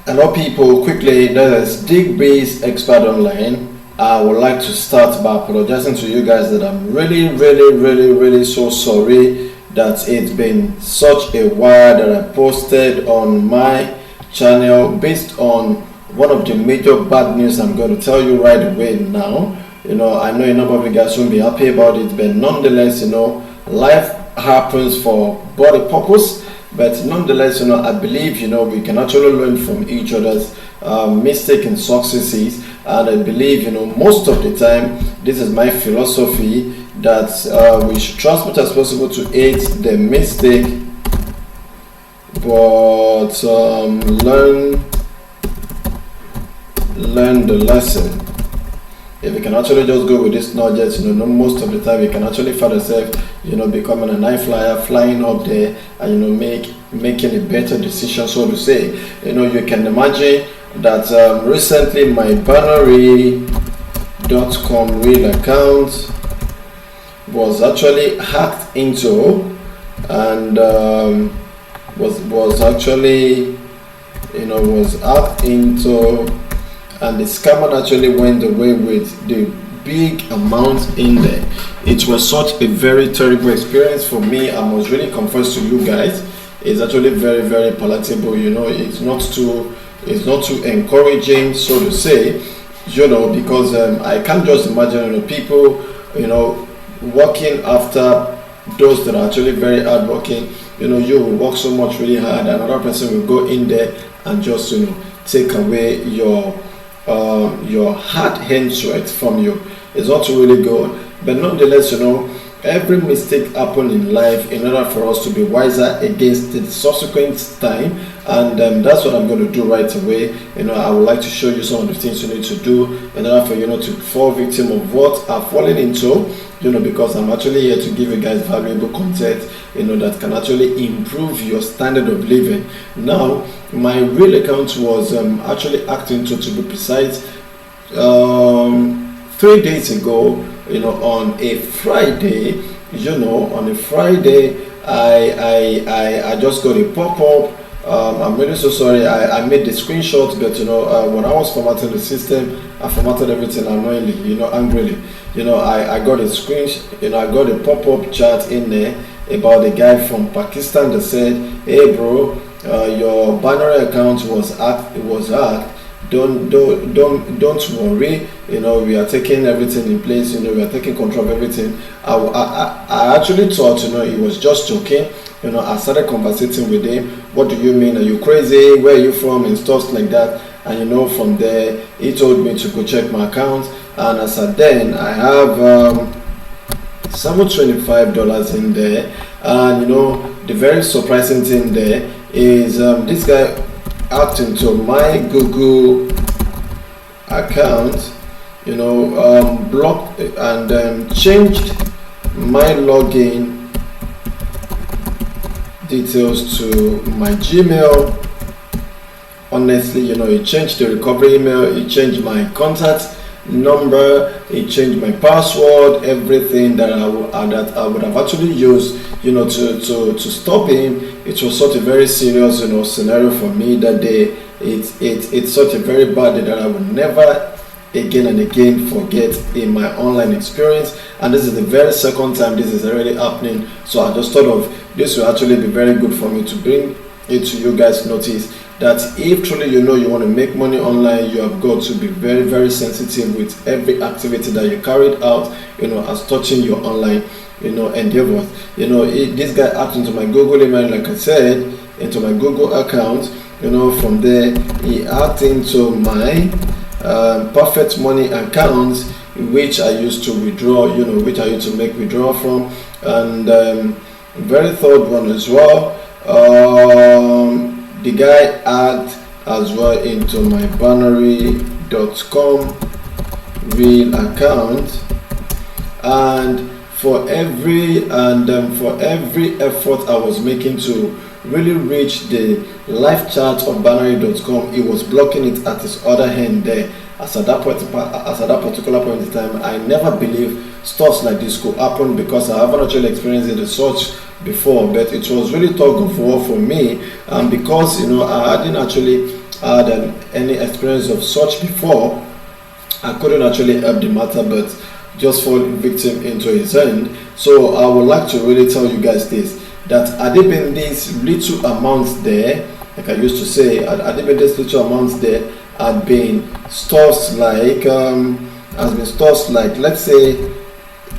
Hello people, quickly, this is Biz Xpert online. I would like to start by apologizing to you guys that I'm really so sorry that it's been such a while that I posted on my channel based on one of the major bad news I'm going to tell you right away now. I know a number of you guys won't be happy about it, but nonetheless, life happens for body purpose. But nonetheless, I believe, we can actually learn from each other's mistake and successes. And I believe, most of the time, this is my philosophy that we should try as much as possible to aid the mistake, but learn the lesson. If we can actually just go with this nudges, most of the time we can actually find ourselves, becoming a night flyer, flying up there, and making a better decision, so to say. You can imagine that recently my Bannery.com real account was actually hacked into, and was hacked into. And the scammer actually went away with the big amount in there. It was such a very terrible experience for me. I must really confess to you guys, it's actually very palatable. It's not too encouraging, so to say. Because I can't just imagine people working after those that are actually very hardworking. You will work so much really hard, and another person will go in there and just take away your hard-earned sweat from you. It's not really good, but nonetheless, every mistake happens in life in order for us to be wiser against the subsequent time, and that's what I'm going to do right away. I would like to show you some of the things you need to do in order for to fall victim of what I've fallen into, because I'm actually here to give you guys valuable content, that can actually improve your standard of living. Now, my real account was actually hacked into, to be precise, 3 days ago, on a Friday. I just got a pop-up. I'm really so sorry. I made the screenshot, but when I was formatting the system, I formatted everything annoyingly, angrily. I got a I got a pop-up chat in there about a guy from Pakistan that said, "Hey bro, your Bannery account was hacked. Don't worry. We are taking everything in place. We are taking control of everything." I actually thought, he was just joking. I started conversating with him. "What do you mean? Are you crazy? Where are you from?" and stuff like that. And from there, he told me to go check my account. And as at then, I have $725 in there. And the very surprising thing there is this guy hacked into my Google account, blocked and changed my login details to my Gmail. Honestly, he changed the recovery email, he changed my contact number, he changed my password, everything that I would have actually used, to stop him. It was such a very serious, scenario for me that day. It's such a very bad day that I would never again and again forget in my online experience. And this is the very second time this is already happening. So I just thought of this will actually be very good for me to bring it to you guys notice that if truly you want to make money online, you have got to be very sensitive with every activity that you carried out, as touching your online endeavors. This guy hacked into my Google email, like I said, into my Google account. From there he hacked into my Perfect Money account, which I used to withdraw, which I used to make withdrawal from, and very third one as well. The guy hacked as well into my Bannery.com real account, and for every effort I was making to really reach the live chat of Bannery.com, he was blocking it at his other hand there. As at that particular point in time, I never believed stuff like this could happen, because I haven't actually experienced it as such before, but it was really tug of war for me, because I hadn't actually had any experience of such before, I couldn't actually help the matter, but just fall victim into his hand. So I would like to really tell you guys this, that had it been these little amounts there, like I used to say, had it been these little amounts there, had been stuffs like let's say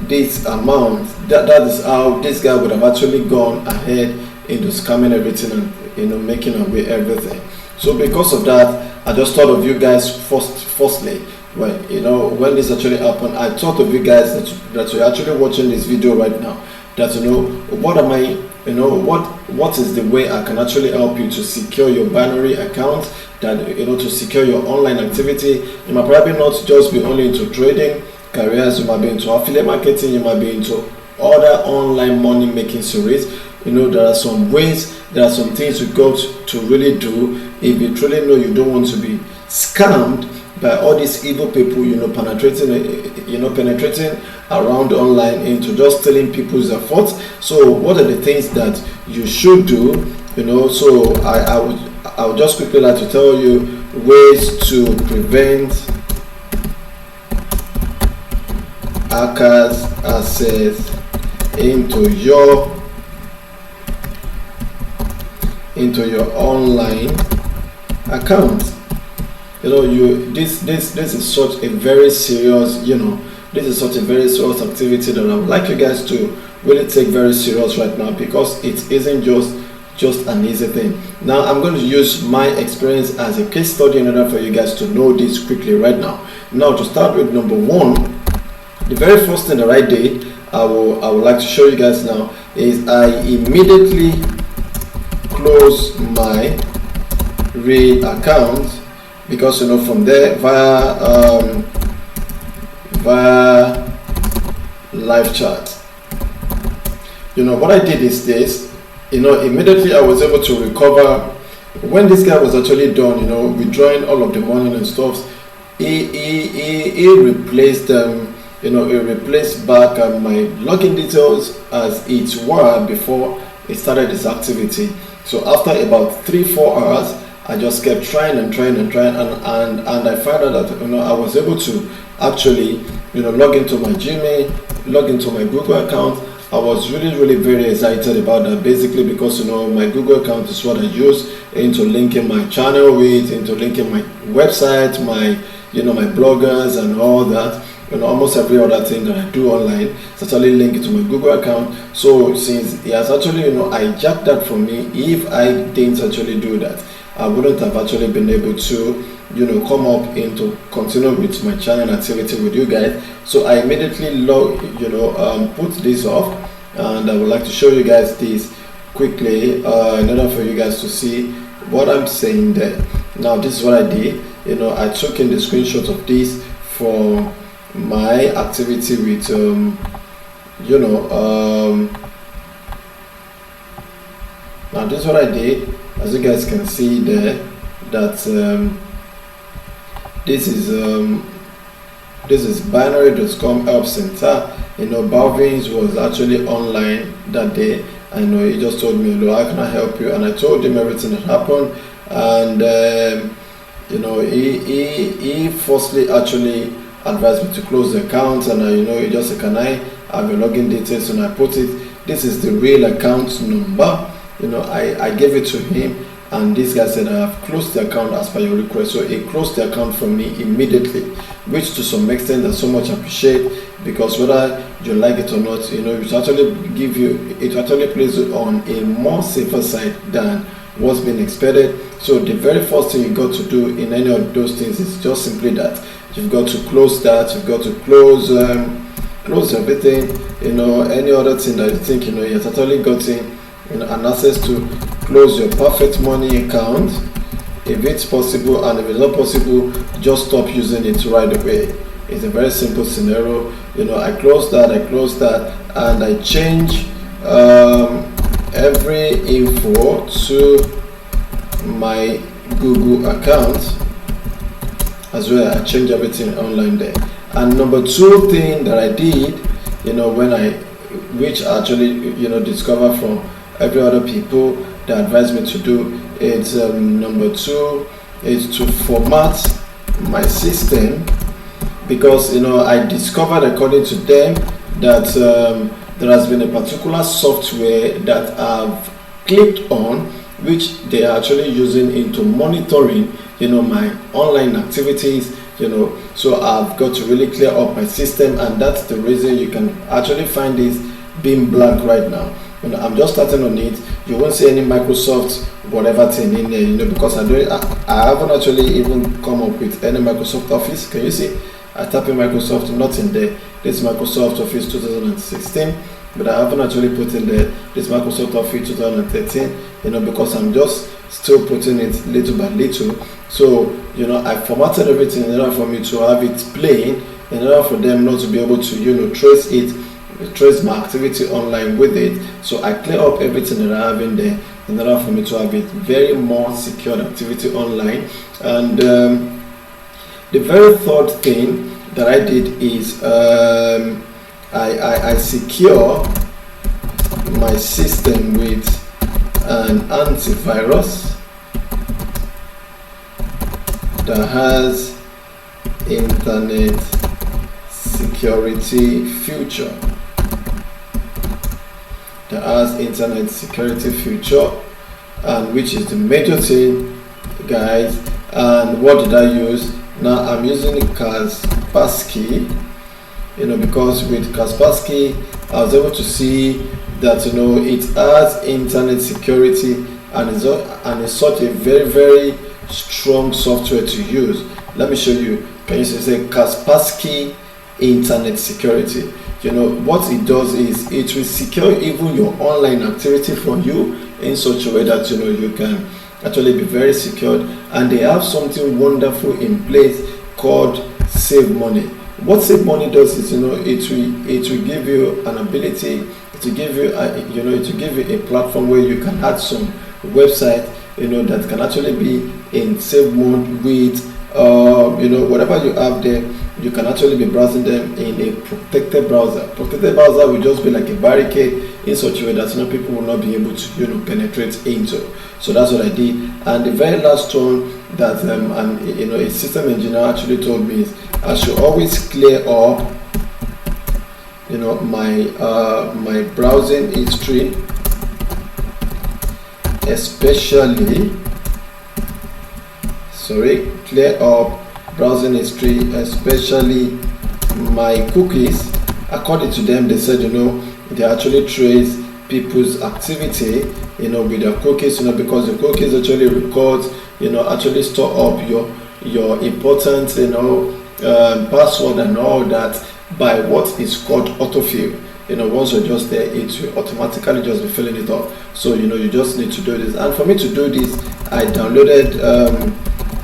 this amount, that is how this guy would have actually gone ahead into scamming everything and making away everything. So because of that, I just thought of you guys firstly when this actually happened. I thought of you guys that you're actually watching this video right now, that what am I, what is the way I can actually help you to secure your binary account, that to secure your online activity. You might probably not just be only into trading careers, you might be into affiliate marketing, you might be into other online money making series. There are some ways, there are some things you got to really do if you truly know you don't want to be scammed by all these evil people, penetrating around online into just stealing people's efforts. So what are the things that you should do? So I would just quickly like to tell you ways to prevent hackers access into your online account. This is such a very serious, this is such a very serious activity that I would like you guys to really take very serious right now, because it isn't just an easy thing. Now I'm going to use my experience as a case study in order for you guys to know this quickly right now. Now to start with, number one, the very first thing that I did, I would like to show you guys now, is I immediately close my real account, because from there via live chat, what I did is this. Immediately I was able to recover when this guy was actually done, withdrawing all of the money and stuff. He replaced them. He replaced back my login details as it were before he started this activity. So after about 3-4 hours, I just kept trying and I found out that I was able to actually log into my Gmail, log into my Google account. I was really very excited about that, basically because my Google account is what I use into linking my channel with, into linking my website, my my bloggers and all that. Almost every other thing that I do online is actually linked to my Google account. So since he has actually hijacked that from me, if I didn't actually do that, I wouldn't have actually been able to come up into continue with my channel activity with you guys. So I immediately put this off, and I would like to show you guys this quickly in order for you guys to see what I'm saying there. Now this is what I did. I took in the screenshot of this for my activity with now this is what I did. As you guys can see there, that this is binary.com help center. Balvins was actually online that day. I know he just told me, how can I help you? And I told him everything that happened, and he firstly actually advised me to close the account, and he just said, can I have your login details? And I put it, this is the real account number. I gave it to him, and this guy said, I have closed the account as per your request. So he closed the account for me immediately, which to some extent I so much appreciate, because whether you like it or not, it actually places you on a more safer side than what's been expected. So the very first thing you got to do in any of those things is just simply that you've got to close that, you've got to close everything, any other thing that you think you're totally gotten an access to. Close your Perfect Money account if it's possible, and if it's not possible, just stop using it right away. It's a very simple scenario. I close that, and I change every info to my Google account as well. I change everything online there. And number two thing that I did, which I actually discover from every other people that advised me to do, it's number two is to format my system, because I discovered, according to them, that there has been a particular software that I've clicked on, which they are actually using into monitoring my online activities. So I've got to really clear up my system, and that's the reason you can actually find this being blank right now. I'm just starting on it. You won't see any Microsoft whatever thing in there, because I haven't actually even come up with any Microsoft Office. Can you see? I type in Microsoft, nothing there. This is Microsoft Office 2016, but I haven't actually put in there this Microsoft Office 2013, because I'm just still putting it little by little. So I formatted everything in order for me to have it playing, in order for them not to be able to trace my activity online with it. So I clear up everything that I have in there in order for me to have it very more secured activity online. And the very third thing that I did is I secure my system with an antivirus that has internet security feature. And which is the major thing, guys. And what did I use? Now I'm using CarefUl, because with CarefUl I was able to see that it has internet security, and it's such a very, very strong software to use. Let me show you. Can you say CarefUl internet security? What it does is it will secure even your online activity for you in such a way that you can actually be very secured. And they have something wonderful in place called Save Money. What Save Money does is it will give you an ability to give you a platform where you can add some website that can actually be in save mode with whatever you have there. You can actually be browsing them in a protected browser. Protected browser will just be like a barricade in such a way that people will not be able to penetrate into. So that's what I did. And the very last one that a system engineer actually told me is I should always clear up my browsing history, clear up browsing history, especially my cookies. According to them, they said they actually trace people's activity with their cookies, because the cookies actually records, actually store up your important password and all that by what is called autofill. Once you're just there, it will automatically just be filling it up. So you just need to do this. And for me to do this, I downloaded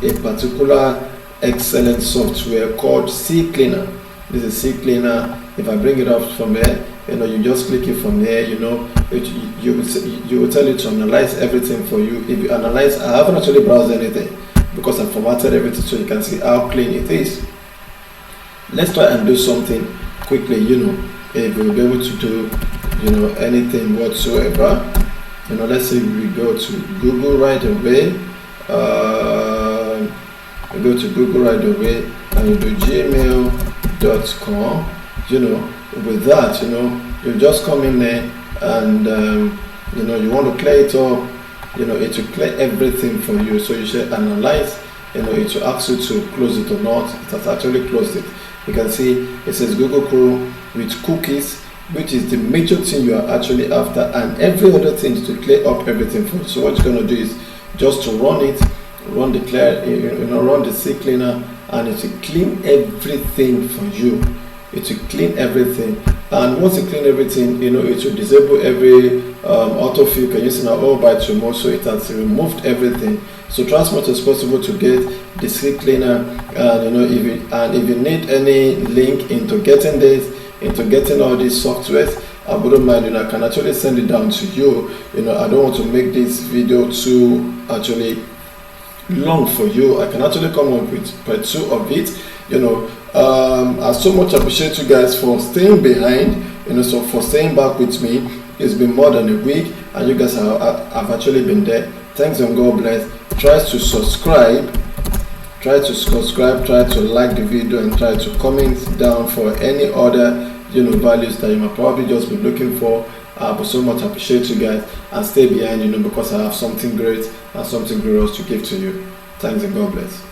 a particular excellent software called CCleaner. This is CCleaner. If I bring it up from here, you just click it from there. You will tell it to analyze everything for you. If you analyze, I haven't actually browsed anything because I formatted everything so you can see how clean it is. Let's try and do something quickly. If we'll be able to do anything whatsoever. Let's say we go to Google right away. We go to Google right away and you do gmail.com. With that, you just come in there and you want to clear it up. It will clear everything for you. So you should analyze. It will ask you to close it or not. It has actually closed it. You can see it says Google Chrome with cookies, which is the major thing you are actually after, and every other thing to clear up everything for you. So what you're going to do is just to run it, run the CCleaner, and it will clean everything for you. It will clean everything, and once you clean everything, it will disable every autofill. Can you see now? All by tomorrow, so it has removed everything. So try as much as possible to get the CCleaner, and if you need any link into getting this, into getting all these softwares, I wouldn't mind. I can actually send it down to you. I don't want to make this video too actually long for you. I can actually come up with part 2 of it. I so much appreciate you guys for staying behind, so for staying back with me. It's been more than a week and you guys have actually been there. Thanks and God bless. Try to subscribe Try to subscribe, try to like the video, and try to comment down for any other values that you might probably just be looking for. But so much appreciate you guys, and stay behind, because I have something great and something glorious to give to you. Thanks and God bless.